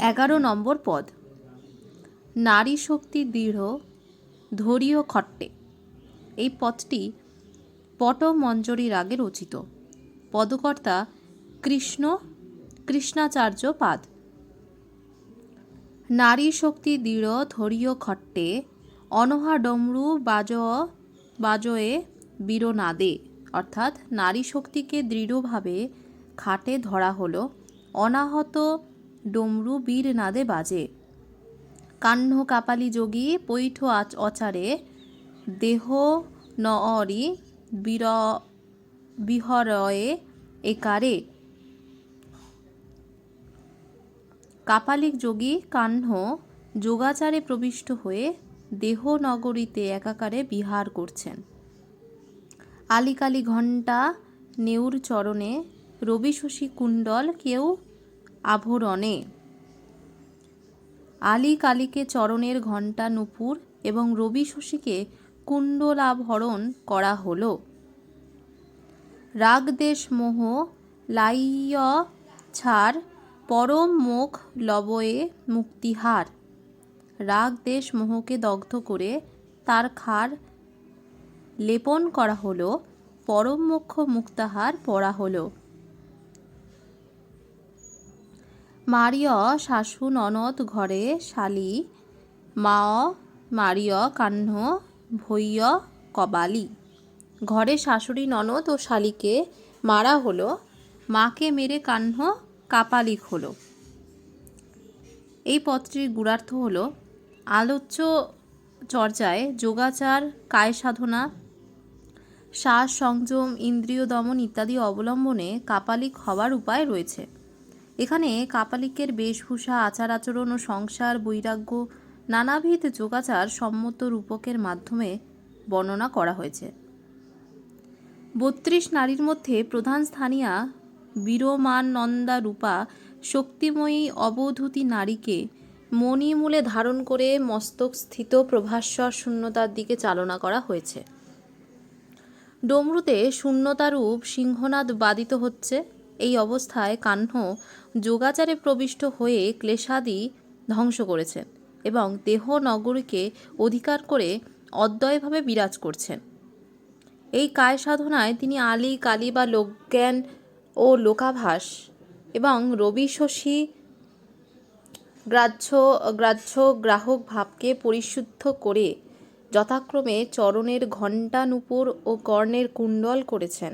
11 নম্বর পদ। নারী শক্তি দৃঢ় ধৈর্য খট্টে। এই পদটি পটমঞ্জরি রাগে রচিত। পদকর্তা কৃষ্ণাচার্য পাদ। নারী শক্তি দৃঢ় ধৈর্য খট্টে, অনহা ডমরু বাজয়ে বীরনাদে। অর্থাৎ নারী শক্তিকে দৃঢ়ভাবে খাটে ধরা হলো, অনাহত ডমরু বীর নাদে বাজে। কাহ্ন কাপালি যোগী পৈঠ অচারে, দেহ নঅরি বিহরয়ে একারে। কাপালিক যোগী কাহ্ন যোগাচারে প্রবিষ্ট হয়ে দেহ নগরীতে একাকারে বিহার করছেন। আলিকালি ঘণ্টা নেউর চরণে, রবি শশী কুণ্ডল কেউ আভরণে। আলি কালিকে চরণের ঘণ্টা নূপুর এবং রবি শশীকে কুণ্ডলাভরণ করা হল। রাগ দেশ মোহ লাইয় ছাড়, পরম মুখ লবয়ে মুক্তিহার। রাগ দেশ মোহকে দগ্ধ করে তার ক্ষার লেপন করা হল, পরম মোক্ষ মুক্তাহার পরা হল। মারিয় শাশু ননদ ঘরে শালী, মাও মারিয় কাহ্ন ভৈয় কবালি। ঘরে শাশুড়ি ননদ ও শালীকে মারা হলো, মাকে মেরে কাহ্ন কাপালিক হলো। এই পদটির গূঢ়ার্থ হল আলোচ্য চর্চায় যোগাচার, কায় সাধনা, শ্বাস সংযম, ইন্দ্রিয় দমন ইত্যাদি অবলম্বনে কাপালিক হওয়ার উপায় রয়েছে। এখানে কাপালিকের বেশভূষা, আচার আচরণ ও সংসার, বৈরাগ্য, নানাবিধ যোগাচার সম্মত রূপকের মাধ্যমে বর্ণনা করা হয়েছে। 32 নারীর মধ্যে প্রধান স্থানীয়া বীরমানন্দা রূপা শক্তিময়ী অবধূতি নারীকে মণিমূলে ধারণ করে মস্তক স্থিত প্রভাস্বর শূন্যতার দিকে চালনা করা হয়েছে। ডমরুতে শূন্যতারূপ সিংহনাদ বাদিত হচ্ছে। এই অবস্থায় কাহ্ন যোগাচারে প্রবিষ্ট হয়ে ক্লেশাদি ধ্বংস করেছেন এবং দেহ নগরীকে অধিকার করে অদ্বয়ভাবে বিরাজ করছেন। এই কায় সাধনায় তিনি আলি কালি বা লোকজ্ঞান ও লোকাভাস এবং রবি শশী গ্রাহক ভাবকে পরিশুদ্ধ করে যথাক্রমে চরণের ঘণ্টা নূপুর ও কর্ণের কুণ্ডল করেছেন।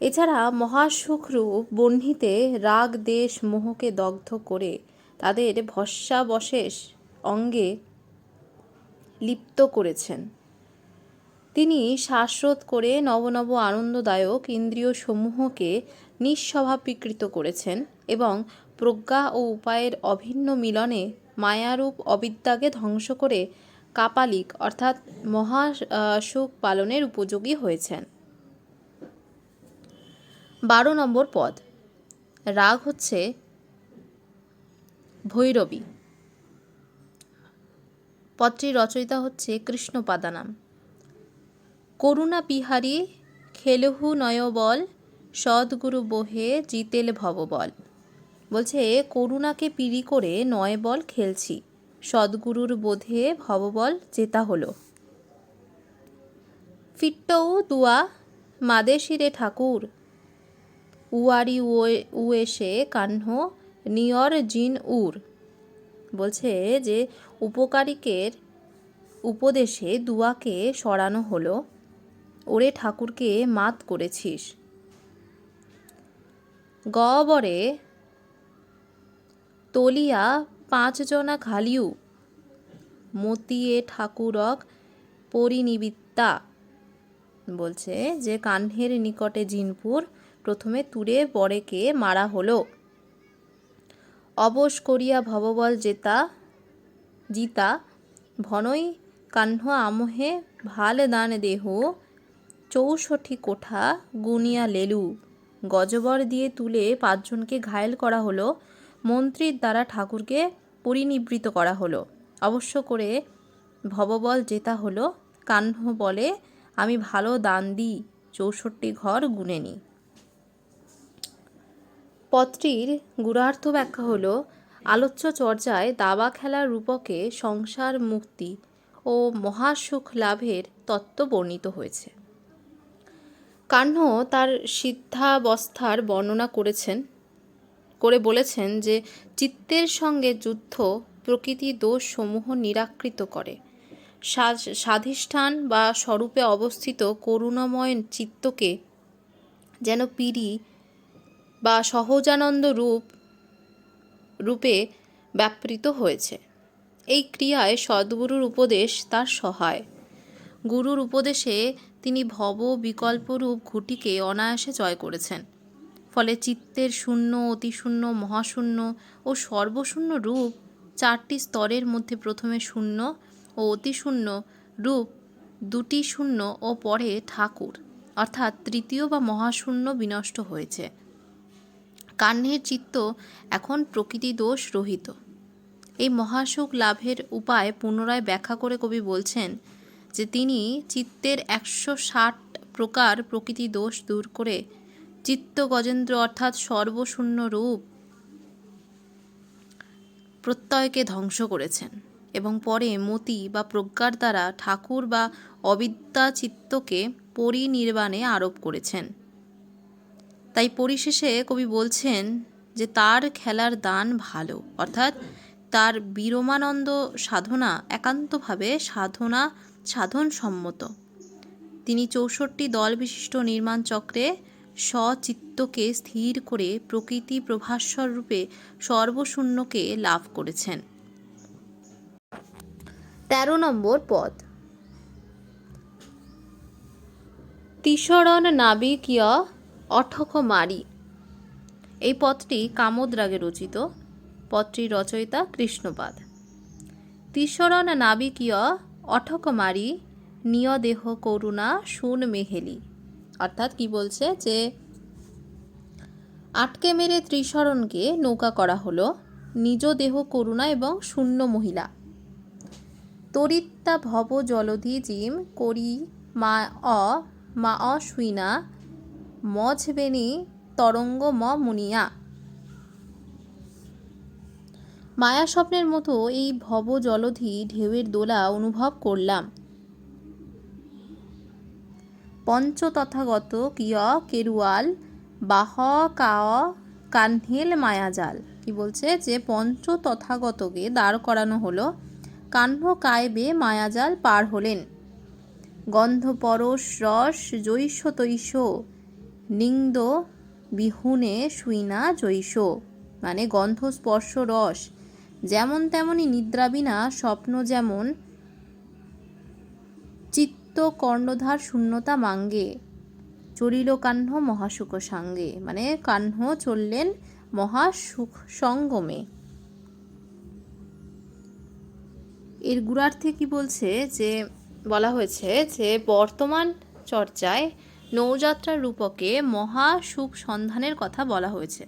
এছাড়া মহাসুখরূপ বহ্নিতে রাগ দেশ মোহকে দগ্ধ করে তাদের ভস্মাবশেষ অঙ্গে লিপ্ত করেছেন। তিনি শ্বাসরোধ করে নবনব আনন্দদায়ক ইন্দ্রিয় সমূহকে নিঃস্বভাবীকৃত করেছেন এবং প্রজ্ঞা ও উপায়ের অভিন্ন মিলনে মায়ারূপ অবিদ্যাকে ধ্বংস করে কাপালিক অর্থাৎ মহাসুখ পালনের উপযোগী হয়েছেন। 12 নম্বর পদ। রাগ হচ্ছে ভৈরবী। পদটির রচয়িতা হচ্ছে কৃষ্ণপাদানাম। করুণা বিহারী খেলহু নয়বল, সদ্গুরু বহে জিতেল ভববল। বলছে করুণাকে পিড়ি করে 9 বল খেলছি, সদ্গুরুর বোধে ভববল জেতা হলো। ফিট্টউ দুয়া মাদেশিরে ঠাকুর, উয়ারি উয়েসে কাহ্ন নিয়র জিন উর। বলছে যে উপকারিকের উপদেশে দুয়াকে সরানো হলো, ওরে ঠাকুরকে মাত করেছিস। গবরে তলিয়া 5 জনা ঘালিউ, মতিয়ে ঠাকুরক পরিনিবিত্তা। বলছে যে কাহ্নের নিকটে জিনপুর প্রথমে তুরে বরেকে মারা হলো। অবশ করিয়া ভববল জিতা, ভনই কাহ্ন আমোহে ভাল দান দেহ, 64 কোঠা গুনিয়া লেলু। গজবর দিয়ে তুলে 5 জনকে ঘায়েল করা হলো, মন্ত্রীর দ্বারা ঠাকুরকে পরিনিবৃত করা হলো। অবশ্য করে ভববল জেতা হলো। কাহ্ন বলে আমি ভালো দান দিই, 64 ঘর গুনে নি। পদটির গূঢ়ার্থ ব্যাখ্যা হল আলোচ্য চর্চায় দাবা খেলার রূপকে সংসার মুক্তি ও মহাসুখ লাভের তত্ত্ব বর্ণিত হয়েছে। কাহ্ন তার সিদ্ধাবস্থার বর্ণনা করে বলেছেন যে চিত্তের সঙ্গে যুদ্ধ প্রকৃতি দোষ সমূহ নিরাকৃত করে। স্বাধিষ্ঠান বা স্বরূপে অবস্থিত করুণাময় চিত্তকে যেন পীড়ি বা সহজানন্দ রূপে ব্যাপৃত হয়েছে। এই ক্রিয়ায় সদ্গুরুর উপদেশ তার সহায়। গুরুর উপদেশে তিনি ভব বিকল্পরূপ ঘুঁটিকে অনায়াসে জয় করেছেন। ফলে চিত্তের শূন্য, অতিশূন্য, মহাশূন্য ও সর্বশূন্য রূপ চারটি স্তরের মধ্যে প্রথমে শূন্য ও অতিশূন্য রূপ দুটি শূন্য ও পরে ঠাকুর অর্থাৎ তৃতীয় বা মহাশূন্য বিনষ্ট হয়েছে। কাহ্নের চিত্ত এখন প্রকৃতি দোষ রহিত। এই মহাসুখ লাভের উপায় পুনরায় ব্যাখ্যা করে কবি বলছেন যে তিনি চিত্তের 160 প্রকার প্রকৃতি দোষ দূর করে চিত্ত গজেন্দ্র অর্থাৎ সর্বশূন্য রূপ প্রত্যয়কে ধ্বংস করেছেন এবং পরে মতি বা প্রজ্ঞার দ্বারা ঠাকুর বা অবিদ্যা চিত্তকে পরিনির্বাণে আরোপ করেছেন। তাই পরিশেষে কবি বলছেন যে তার খেলার দান ভালো, অর্থাৎ তার বিরমানন্দ সাধনা একান্তভাবে সাধনসম্মত। তিনি 64 দল বিশিষ্ট নির্মাণ চক্রে স্বচিত্তকে স্থির করে প্রকৃতি প্রভাস্বর রূপে সর্বশূন্যকে লাভ করেছেন। 13 নম্বর পদ। তিসরণ নাবিকীয় অঠক মারি। এই পদটি কামোদ্রাগে রচিত। পদটির রচয়িতা কৃষ্ণপাদ। তিসরণ নাবিকীয় অঠক মারি নিয় দেহ করুণা শুন মেহেলি। অর্থাৎ কি বলছে যে আটকে মেরে ত্রিশরণকে নৌকা করা হলো, নিজ দেহ করুণা এবং শূন্য মহিলা। তরিত্তা ভব জলধি জিম করি মা শুইনা মঝবেনি তরঙ্গ মুনিয়া। মায়া স্বপ্নের মতো এই ভব জলধি ঢেউয়ের দোলা অনুভব করলাম। পঞ্চ তথাগত কিয় কেরুয়াল বাহ কানহেল মায়াজাল। কি বলছে যে পঞ্চ তথাগতকে দাঁড় করানো হলো, কাহ্ন কায়বে মায়াজাল পার হলেন। গন্ধ পরশ রস জৈষ তৈষ নিংদ বিহুনে শুইনা জৈষ। মানে গন্ধ স্পর্শ রস যেমন তেমনই নিদ্রা বিনা স্বপ্ন যেমন চিত্ত কর্ণধার শূন্যতা মাঙ্গে চলিল কাহ্ন মহাসুখ সাঙ্গে। মানে কাহ্ন চললেন মহাসুখ সঙ্গমে। এর গুড়ার্থে কি বলছে যে বলা হয়েছে যে বর্তমান চর্চায় নৌযাত্রার রূপকে মহাসুখ সন্ধানের কথা বলা হয়েছে।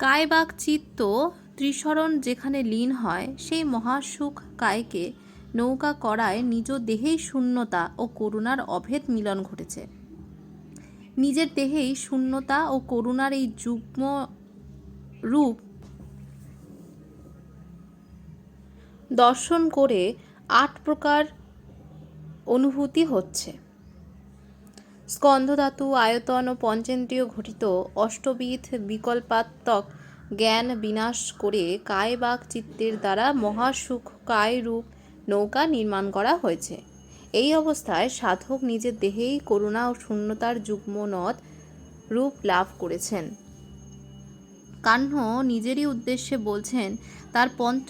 কায় বাক চিত্ত ত্রিশরণ যেখানে লীন হয়, সেই মহাসুখ কায়কে নৌকা করায় নিজ দেহেই শূন্যতা ও করুণার অভেদ মিলন ঘটেছে। নিজের দেহেই শূন্যতা ও করুণার এই যুগ্ম রূপ দর্শন করে 8 প্রকার অনুভূতি হচ্ছে। স্কন্ধধাতু আয়তন ও পঞ্চেন্দ্রিয় ঘটিত অষ্টবিধ বিকল্পাত্মক জ্ঞান বিনাশ করে কায় বাক চিত্তের দ্বারা মহাসুখ কায় রূপ নৌকা নির্মাণ করা হয়েছে। এই অবস্থায় সাধক নিজের দেহেই করুণা ও শূন্যতার যুগ্ম নদ রূপ লাভ করেছেন। কাহ্ন নিজেরই উদ্দেশ্যে বলছেন তার পঞ্চ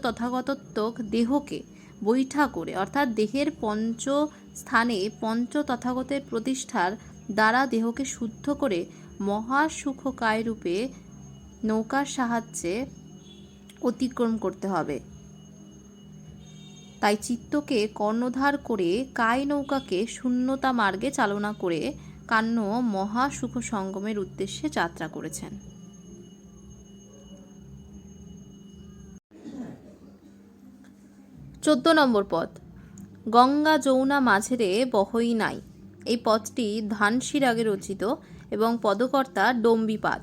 তথাগতত্বক দেহকে বৈঠা করে, অর্থাৎ দেহের পঞ্চ স্থানে পঞ্চ তথাগতের প্রতিষ্ঠার দ্বারা দেহকে শুদ্ধ করে মহাসুখকায় রূপে নৌকার সাহায্যে অতিক্রম করতে হবে। তাই চিত্তকে কর্ণধার করে কায় নৌকাকে শূন্যতা মার্গে চালনা করে কাহ্ন মহাসুখ সঙ্গমের উদ্দেশ্যে যাত্রা করেছেন। 14 নম্বর পদ। গঙ্গা যৌনা মাঝেরে বহই নাই। এই পদটি ধানসি রাগে রচিত এবং পদকর্তা ডম্বিপাদ।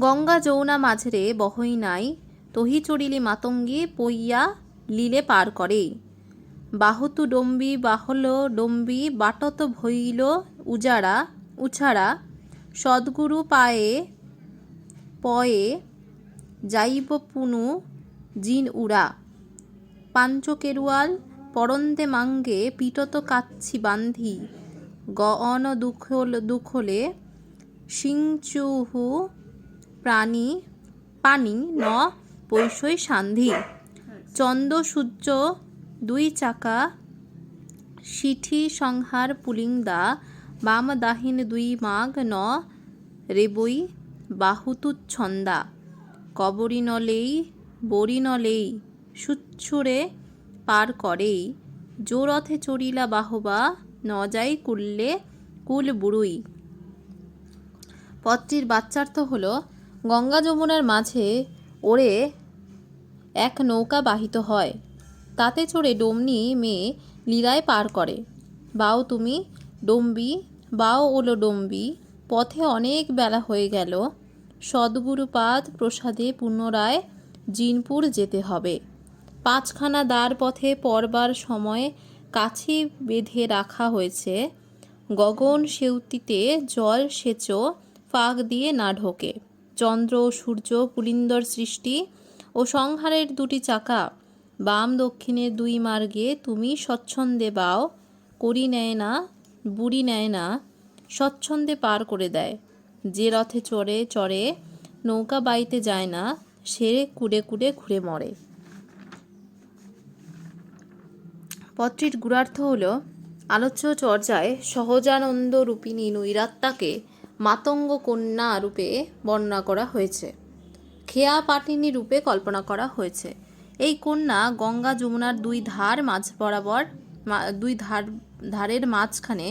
গঙ্গা যৌনা মাঝরে বহই নাই, তহি চড়িলি মাতঙ্গী পইয়া লীলে পার করে। বাহতু ডম্বি বাহল ডম্বি বাটত ভইল উছাড়া, সদ্গুরু পায়ে পয়ে যাইব পুনু জিন উড়া। পাঞ্চকেরুয়াল পরন্দে মাঙ্গে পিটত কাচ্ছি বান্ধি, গঅন দুখলে সিংচুহু পানি ন পৈশৈ সান্ধি। চন্দ্র সূর্য দুই চাকা সিঠি সংহার পুলিংদা, বাম দাহিন দুই মাগ ন রেবই বাহুতু ছন্দা। কবরি নলেই বরি নলেই সুচ্ছুরে পার করেই, জোরথে চড়িলা বাহবা ন যাই কুল বুড়ুই। পদটির বাচ্চার্থ হল গঙ্গা যমুনার মাঝে ওরে এক নৌকা বাহিত হয়, তাতে চড়ে ডমনি মেয়ে লীলায় পার করে। বাও তুমি ডম্বি, বাও ওলো ডম্বি, পথে অনেক বেলা হয়ে গেল, সদ্গুরুপাদ প্রসাদে পুনরায় জিনপুর যেতে হবে। 5খানা দ্বার পথে পড়বার সময় কাছে বেঁধে রাখা হয়েছে, গগন সেউতিতে জল সেচ ফাঁক দিয়ে না ঢোকে। চন্দ্র ও সূর্য পুলিন্দর সৃষ্টি ও সংহারের 2টি চাকা, বাম দক্ষিণের 2 মার্গে তুমি স্বচ্ছন্দে বাও, করি নেয় না বুড়ি নেয় না, স্বচ্ছন্দে পার করে দেয়। যে রথে চড়ে নৌকা বাইতে যায় না, সে কুড়ে ঘুরে মরে। পদটির গূঢ়ার্থ হল আলোচ্য চর্যায় সহজানন্দ রূপিণী নৈরাত্যাকে মাতঙ্গ কন্যা রূপে বর্ণনা করা হয়েছে, খেয়া পাটিনী রূপে কল্পনা করা হয়েছে। এই কন্যা গঙ্গা যমুনার 2 ধার মাঝ বরাবর 2 ধারের মাঝখানে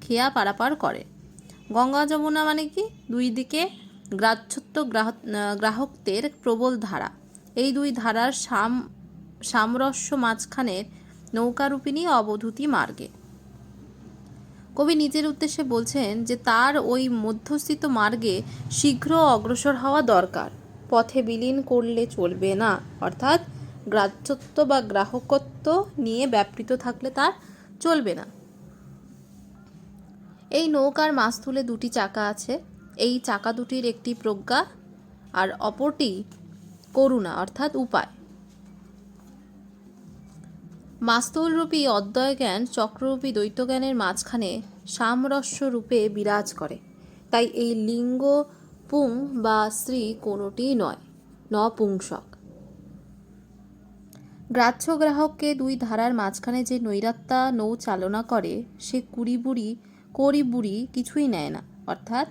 খেয়া পারাপার করে। গঙ্গা যমুনা মানে কি? 2 দিকে গ্রাহ্যত্ব গ্রাহকদের প্রবল ধারা। এই 2 ধারার সামরস্য মাঝখানের নৌকারূপিণী অবধূতি মার্গে। কবি নিজের উদ্দেশ্যে বলছেন যে তার ওই মধ্যস্থিত মার্গে শীঘ্র অগ্রসর হওয়া দরকার, পথে বিলীন করলে চলবে না, অর্থাৎ গ্রাহ্যত্ব বা গ্রাহকত্ব নিয়ে ব্যাপৃত থাকলে তার চলবে না। এই নৌকার মাস্তুলে 2টি চাকা আছে। এই চাকা দুটির একটি প্রজ্ঞা আর অপরটি করুণা অর্থাৎ উপায়। মাস্তুলরূপী অদ্বয় জ্ঞান চক্ররূপী দ্বৈতজ্ঞানের মাঝখানে সামরস্য রূপে বিরাজ করে। তাই এই লিঙ্গ পুং বা স্ত্রী কোনোটিই নয়, নপুংসক। গ্রাহ্য গ্রাহককে 2 ধারার মাঝখানে যে নৈরাত্যা নৌ চালনা করে, সে করি বুড়ি কিছুই নেয় না, অর্থাৎ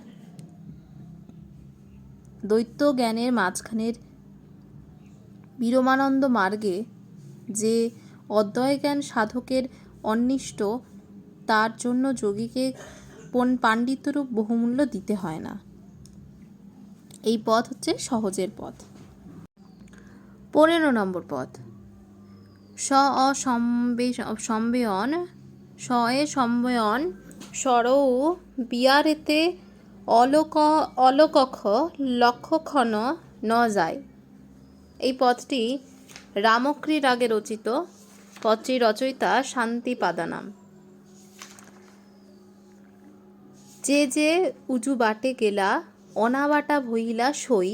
দ্বৈত জ্ঞানের মাঝখানের বিরমানন্দ মার্গে যে অদ্বয় জ্ঞান সাধকের অন্বিষ্ট, তার জন্য যোগীকে পাণ্ডিত্যরূপ বহুমূল্য দিতে হয় না। এই পথ হচ্ছে সহজের পথ। 15 নম্বর পদ সম্বেয়ন সরৌ বিয়ারেতে অলকখ লক্ষক্ষণ ন যায়। এই পদটি রামক্রী রাগে রচিত। পদটির রচয়িতা শান্তিপাদানাম। যে উজু বাটে গেলা, অনাবাটা ভইলা সই,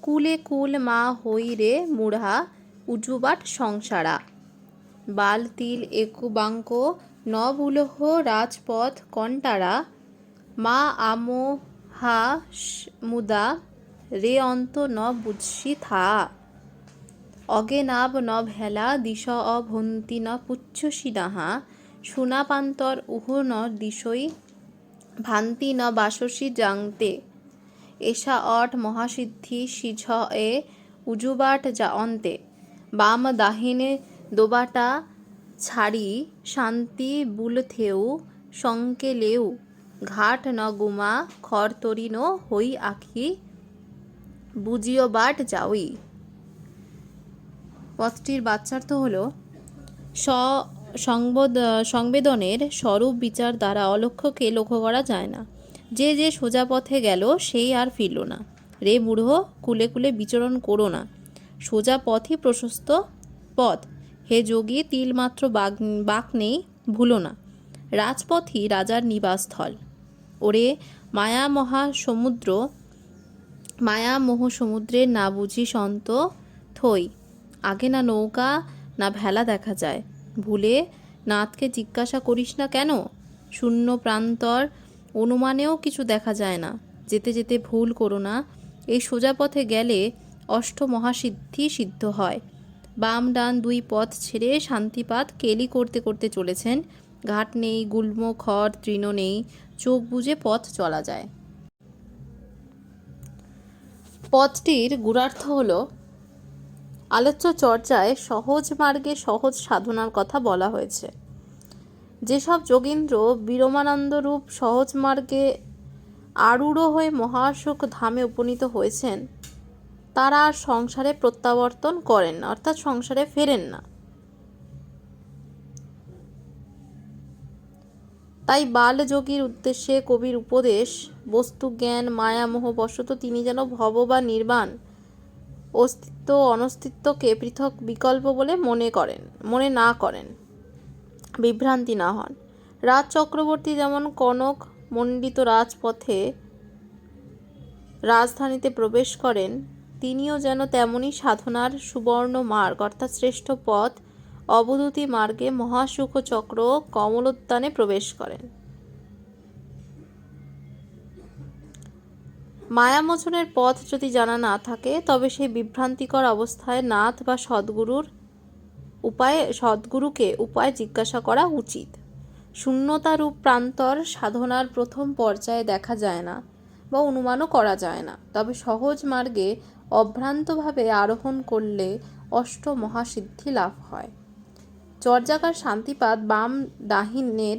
কুলে কুল মা হই রে মুঢ়া, উজুবাট সংসারা। বাল তিল একু বাঙ্ক ন ভুলহ রাজপথ কণ্টারা, মা আমো হা মুদা রে অন্ত ন বুঝসি থা। অগে নাব ন ভেলা দিশ অভন্তি ন পুচ্ছসি নাহা, সুনাপান্তর উহ ন দিশই ভান্তি ন বাসসি জাংতে। এষা অট মহাসিদ্ধি সিঝ এ উজুবাট যা অন্তে, বাম দাহিনে দোবাটা ছাড়ি শান্তি বুল থেউ শঙ্কে লেউ, ঘাট ন গুমা খরতরি ন হই আখি বুঝিও বাট যাওই। পথটির বাচ্চার্থ হল সংবেদনের স্বরূপ বিচার দ্বারা অলক্ষ্যকে লক্ষ্য করা যায় না। যে যে সোজা পথে গেল সেই আর ফিরল না। রে মূঢ়, কুলে কুলে বিচরণ করো না, সোজা পথই প্রশস্ত পথ। হে যোগী, তিলমাত্র বাক নেই, ভুলো না, রাজপথই রাজার নিবাসস্থল। ওরে মায়ামোহ সমুদ্রের না বুঝি সন্ত থই, আগে না নৌকা না ভেলা দেখা যায়, ভুলে নাথকে জিজ্ঞাসা করিস না কেন, শূন্য প্রান্তর অনুমানেও কিছু দেখা যায় না। যেতে যেতে ভুল করো না, এই সোজা পথে গেলে অষ্টমহাসিদ্ধি সিদ্ধ হয়। বাম ডান দুই পথ ছেড়ে শান্তিপাত কেলি করতে করতে চলেছেন। ঘাট নেই, গুল্ম খড় তৃণ নেই, চোখ বুজে পথ চলা যায়। পথটির গূঢ়ার্থ হল, আলোচ্য চর্চায় সহজ মার্গে সহজ সাধনার কথা বলা হয়েছে। যেসব যোগীন্দ্র বিরমানন্দরূপ সহজ মার্গে আরূঢ় হয়ে মহাসুখ ধামে উপনীত হয়েছেন, তারা আর সংসারে প্রত্যাবর্তন করেন না, অর্থাৎ সংসারে ফেরেন না। তাই বালযোগীর উদ্দেশ্যে কবির উপদেশ, বস্তুজ্ঞান মায়ামোহ বশত তিনি যেন ভব বা নির্বাণ, অস্তিত্ব অনস্তিত্বকে পৃথক বিকল্প বলে মনে না করেন, বিভ্রান্তি না হন। রাজ চক্রবর্তী যেমন কনক মণ্ডিত রাজপথে রাজধানীতে প্রবেশ করেন, তিনিও যেন তেমনি সাধনার সুবর্ণ মার্গ অর্থাৎ শ্রেষ্ঠ পথ অবধূতি মার্গে মহাসুখ চক্র কমলোদ্যানে প্রবেশ করেন। মায়ামোচনের পথ যদি জানা না থাকে, তবে সেই বিভ্রান্তিকর অবস্থায় নাথ বা সদ্গুরুকে উপায় জিজ্ঞাসা করা উচিত। শূন্যতারূপ প্রান্তর সাধনার প্রথম পর্যায়ে দেখা যায় না বা অনুমানও করা যায় না, তবে সহজ মার্গে অভ্রান্তভাবে আরোহণ করলে অষ্টমহাসিদ্ধি লাভ হয়। চর্যাকার শান্তিপাত বাম ডাহিনের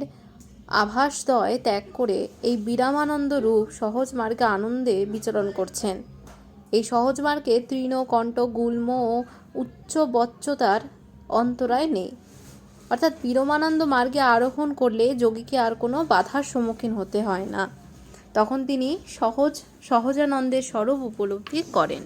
আভাসদয় ত্যাগ করে এই বিরামানন্দ রূপ সহজ মার্গে আনন্দে বিচরণ করছেন। এই সহজ মার্গে তৃণ, কণ্ঠ, গুল্ম ও উচ্চ বচ্চতার অন্তরায় নেই, অর্থাৎ বিরমানন্দ মার্গে আরোহণ করলে যোগীকে আর কোনো বাধার সম্মুখীন হতে হয় না, তখন তিনি সহজানন্দের স্বরূপ উপলব্ধি করেন।